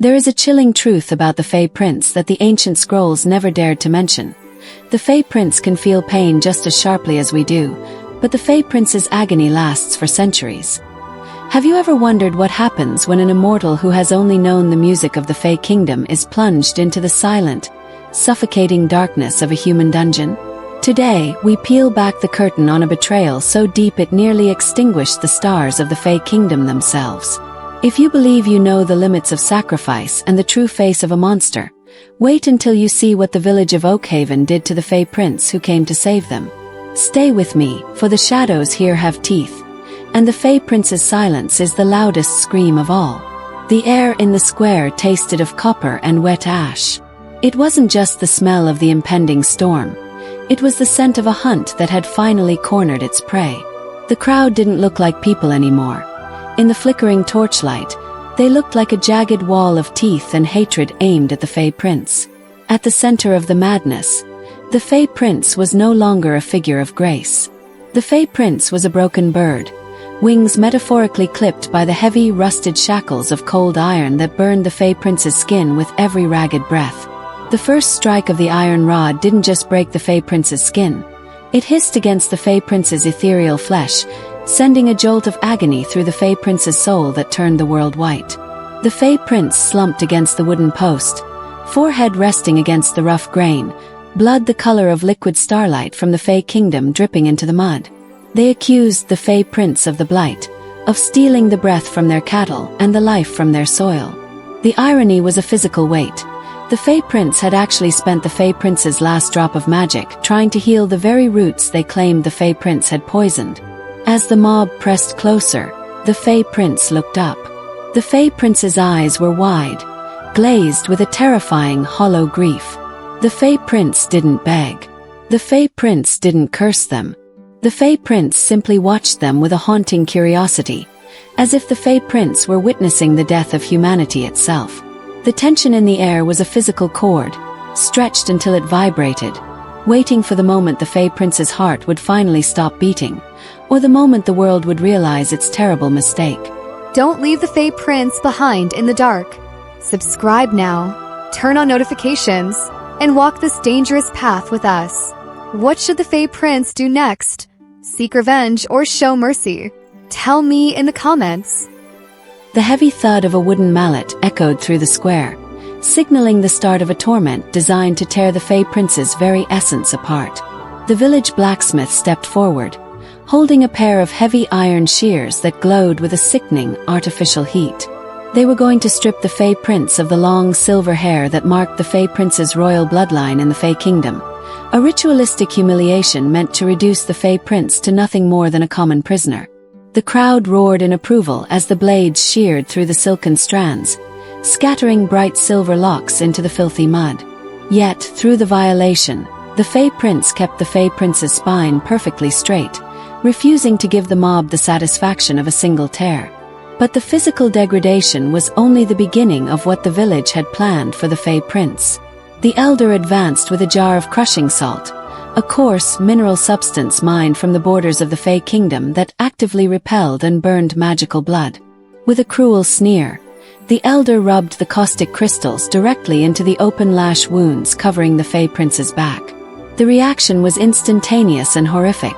There is a chilling truth about the Fae Prince that the ancient scrolls never dared to mention. The Fae Prince can feel pain just as sharply as we do, but the Fae Prince's agony lasts for centuries. Have you ever wondered what happens when an immortal who has only known the music of the Fae Kingdom is plunged into the silent, suffocating darkness of a human dungeon? Today, we peel back the curtain on a betrayal so deep it nearly extinguished the stars of the Fae Kingdom themselves. If you believe you know the limits of sacrifice and the true face of a monster, wait until you see what the village of Oakhaven did to the Fae Prince who came to save them. Stay with me, for the shadows here have teeth, and the Fae Prince's silence is the loudest scream of all. The air in the square tasted of copper and wet ash. It wasn't just the smell of the impending storm. It was the scent of a hunt that had finally cornered its prey. The crowd didn't look like people anymore. In the flickering torchlight, they looked like a jagged wall of teeth and hatred aimed at the Fae Prince. At the center of the madness, the Fae Prince was no longer a figure of grace. The Fae Prince was a broken bird, wings metaphorically clipped by the heavy, rusted shackles of cold iron that burned the Fae Prince's skin with every ragged breath. The first strike of the iron rod didn't just break the Fae Prince's skin. It hissed against the Fae Prince's ethereal flesh, sending a jolt of agony through the Fae Prince's soul that turned the world white. The Fae Prince slumped against the wooden post, forehead resting against the rough grain, blood the color of liquid starlight from the Fae Kingdom dripping into the mud. They accused the Fae Prince of the blight, of stealing the breath from their cattle and the life from their soil. The irony was a physical weight. The Fae Prince had actually spent the Fae Prince's last drop of magic trying to heal the very roots they claimed the Fae Prince had poisoned. As the mob pressed closer, the Fae Prince looked up. The Fae Prince's eyes were wide, glazed with a terrifying, hollow grief. The Fae Prince didn't beg. The Fae Prince didn't curse them. The Fae Prince simply watched them with a haunting curiosity, as if the Fae Prince were witnessing the death of humanity itself. The tension in the air was a physical cord, stretched until it vibrated, waiting for the moment the Fae Prince's heart would finally stop beating, or the moment the world would realize its terrible mistake. Don't leave the Fae Prince behind in the dark. Subscribe now, turn on notifications, and walk this dangerous path with us. What should the Fae Prince do next? Seek revenge or show mercy? Tell me in the comments. The heavy thud of a wooden mallet echoed through the square, signaling the start of a torment designed to tear the Fae Prince's very essence apart. The village blacksmith stepped forward, holding a pair of heavy iron shears that glowed with a sickening, artificial heat. They were going to strip the Fae Prince of the long silver hair that marked the Fae Prince's royal bloodline in the Fae Kingdom, a ritualistic humiliation meant to reduce the Fae Prince to nothing more than a common prisoner. The crowd roared in approval as the blades sheared through the silken strands, scattering bright silver locks into the filthy mud. Yet, through the violation, the Fae Prince kept the Fae Prince's spine perfectly straight, refusing to give the mob the satisfaction of a single tear. But the physical degradation was only the beginning of what the village had planned for the Fae Prince. The elder advanced with a jar of crushing salt, a coarse, mineral substance mined from the borders of the Fae Kingdom that actively repelled and burned magical blood. With a cruel sneer, the elder rubbed the caustic crystals directly into the open lash wounds covering the Fae Prince's back. The reaction was instantaneous and horrific.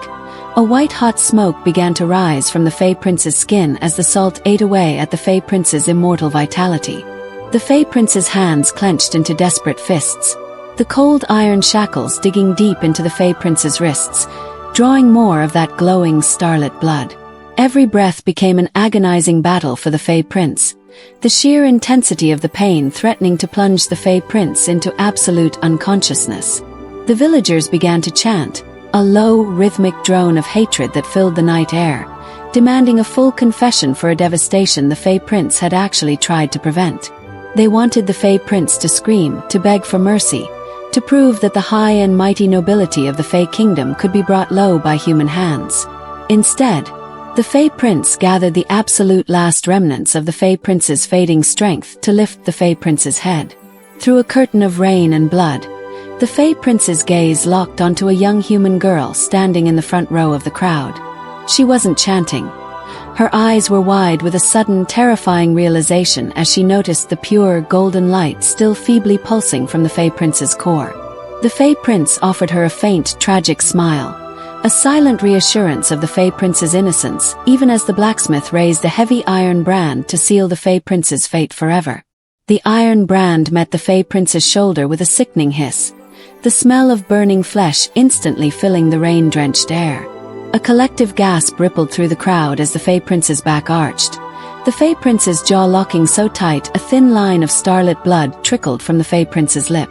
A white-hot smoke began to rise from the Fae Prince's skin as the salt ate away at the Fae Prince's immortal vitality. The Fae Prince's hands clenched into desperate fists, the cold iron shackles digging deep into the Fae Prince's wrists, drawing more of that glowing starlit blood. Every breath became an agonizing battle for the Fae Prince, the sheer intensity of the pain threatening to plunge the Fae Prince into absolute unconsciousness. The villagers began to chant, a low, rhythmic drone of hatred that filled the night air, demanding a full confession for a devastation the Fae Prince had actually tried to prevent. They wanted the Fae Prince to scream, to beg for mercy, to prove that the high and mighty nobility of the Fae Kingdom could be brought low by human hands. Instead, the Fae Prince gathered the absolute last remnants of the Fae Prince's fading strength to lift the Fae Prince's head. Through a curtain of rain and blood, the Fae Prince's gaze locked onto a young human girl standing in the front row of the crowd. She wasn't chanting. Her eyes were wide with a sudden, terrifying realization as she noticed the pure, golden light still feebly pulsing from the Fae Prince's core. The Fae Prince offered her a faint, tragic smile, a silent reassurance of the Fae Prince's innocence, even as the blacksmith raised a heavy iron brand to seal the Fae Prince's fate forever. The iron brand met the Fae Prince's shoulder with a sickening hiss, the smell of burning flesh instantly filling the rain-drenched air. A collective gasp rippled through the crowd as the Fae Prince's back arched, the Fae Prince's jaw locking so tight a thin line of starlit blood trickled from the Fae Prince's lip.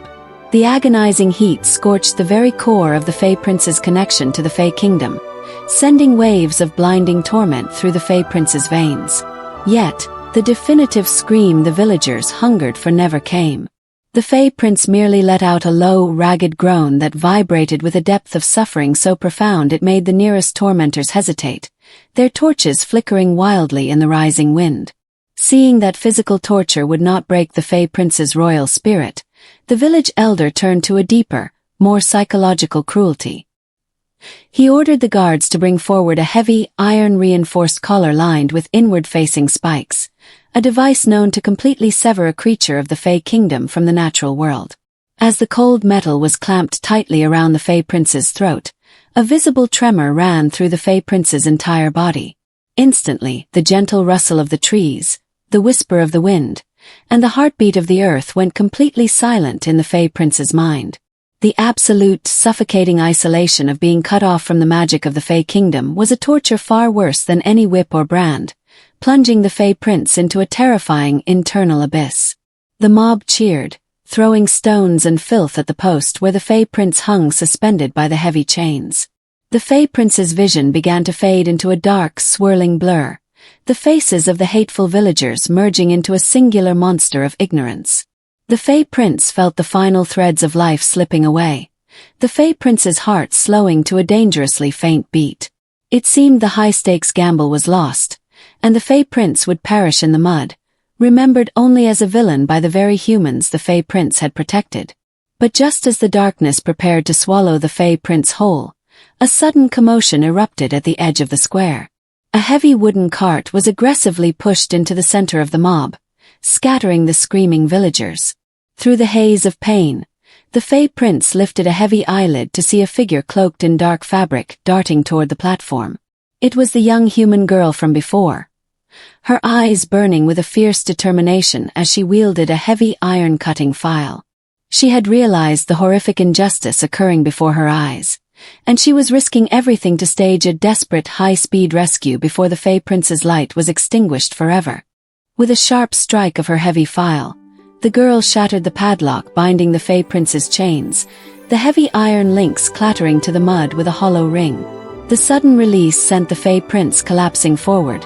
The agonizing heat scorched the very core of the Fae Prince's connection to the Fae Kingdom, sending waves of blinding torment through the Fae Prince's veins. Yet, the definitive scream the villagers hungered for never came. The Fae Prince merely let out a low, ragged groan that vibrated with a depth of suffering so profound it made the nearest tormentors hesitate, their torches flickering wildly in the rising wind. Seeing that physical torture would not break the Fae Prince's royal spirit, the village elder turned to a deeper, more psychological cruelty. He ordered the guards to bring forward a heavy, iron-reinforced collar lined with inward-facing spikes, a device known to completely sever a creature of the Fae Kingdom from the natural world. As the cold metal was clamped tightly around the Fae Prince's throat, a visible tremor ran through the Fae Prince's entire body. Instantly, the gentle rustle of the trees, the whisper of the wind, and the heartbeat of the earth went completely silent in the Fae Prince's mind. The absolute, suffocating isolation of being cut off from the magic of the Fae Kingdom was a torture far worse than any whip or brand, plunging the Fae Prince into a terrifying internal abyss. The mob cheered, throwing stones and filth at the post where the Fae Prince hung suspended by the heavy chains. The Fae Prince's vision began to fade into a dark, swirling blur, the faces of the hateful villagers merging into a singular monster of ignorance. The Fae Prince felt the final threads of life slipping away, the Fae Prince's heart slowing to a dangerously faint beat. It seemed the high-stakes gamble was lost, and the Fae Prince would perish in the mud, remembered only as a villain by the very humans the Fae Prince had protected. But just as the darkness prepared to swallow the Fae Prince whole, a sudden commotion erupted at the edge of the square. A heavy wooden cart was aggressively pushed into the center of the mob, scattering the screaming villagers. Through the haze of pain, the Fae Prince lifted a heavy eyelid to see a figure cloaked in dark fabric darting toward the platform. It was the young human girl from before, her eyes burning with a fierce determination as she wielded a heavy iron-cutting file. She had realized the horrific injustice occurring before her eyes, and she was risking everything to stage a desperate high-speed rescue before the Fae Prince's light was extinguished forever. With a sharp strike of her heavy file, the girl shattered the padlock binding the Fae Prince's chains, the heavy iron links clattering to the mud with a hollow ring. The sudden release sent the Fae Prince collapsing forward,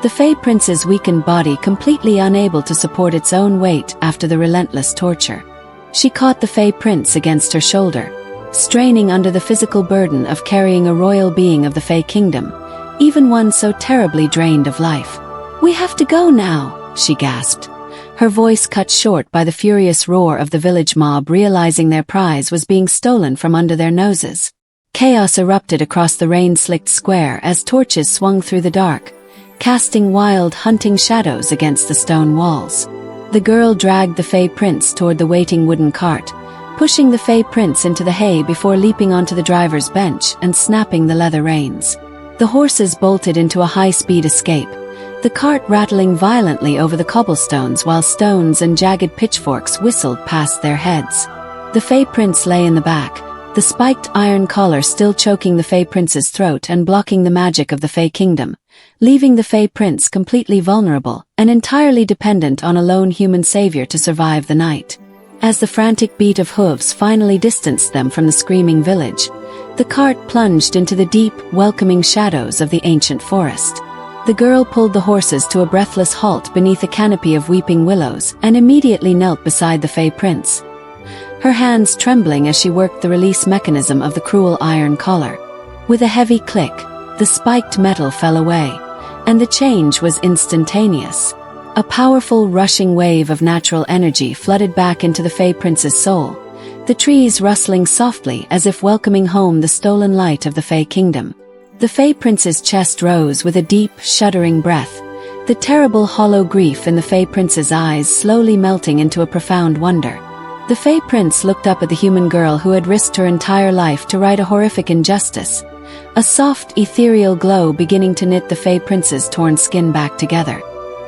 the Fae Prince's weakened body completely unable to support its own weight after the relentless torture. She caught the Fae Prince against her shoulder, straining under the physical burden of carrying a royal being of the Fae Kingdom, even one so terribly drained of life. "We have to go now," she gasped, her voice cut short by the furious roar of the village mob realizing their prize was being stolen from under their noses. Chaos erupted across the rain-slicked square as torches swung through the dark, casting wild, hunting shadows against the stone walls. The girl dragged the Fae Prince toward the waiting wooden cart, pushing the Fae Prince into the hay before leaping onto the driver's bench and snapping the leather reins. The horses bolted into a high-speed escape, the cart rattling violently over the cobblestones while stones and jagged pitchforks whistled past their heads. The Fae Prince lay in the back, the spiked iron collar still choking the Fae Prince's throat and blocking the magic of the Fae Kingdom, leaving the Fae Prince completely vulnerable and entirely dependent on a lone human savior to survive the night. As the frantic beat of hooves finally distanced them from the screaming village, the cart plunged into the deep, welcoming shadows of the ancient forest. The girl pulled the horses to a breathless halt beneath a canopy of weeping willows and immediately knelt beside the Fae Prince, her hands trembling as she worked the release mechanism of the cruel iron collar. With a heavy click, the spiked metal fell away, and the change was instantaneous. A powerful rushing wave of natural energy flooded back into the Fae Prince's soul, the trees rustling softly as if welcoming home the stolen light of the Fae Kingdom. The Fae Prince's chest rose with a deep, shuddering breath, the terrible hollow grief in the Fae Prince's eyes slowly melting into a profound wonder. The Fae Prince looked up at the human girl who had risked her entire life to right a horrific injustice, a soft, ethereal glow beginning to knit the Fae Prince's torn skin back together.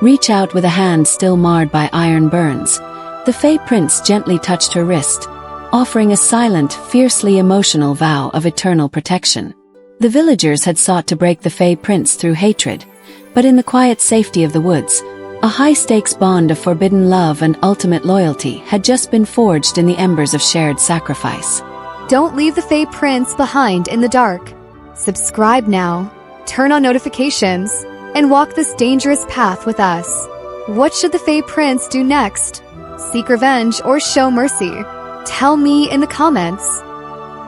Reach out with a hand still marred by iron burns. The Fae Prince gently touched her wrist, offering a silent, fiercely emotional vow of eternal protection. The villagers had sought to break the Fae Prince through hatred, but in the quiet safety of the woods, a high-stakes bond of forbidden love and ultimate loyalty had just been forged in the embers of shared sacrifice. Don't leave the Fae Prince behind in the dark. Subscribe now, turn on notifications, and walk this dangerous path with us. What should the Fae Prince do next? Seek revenge or show mercy? Tell me in the comments.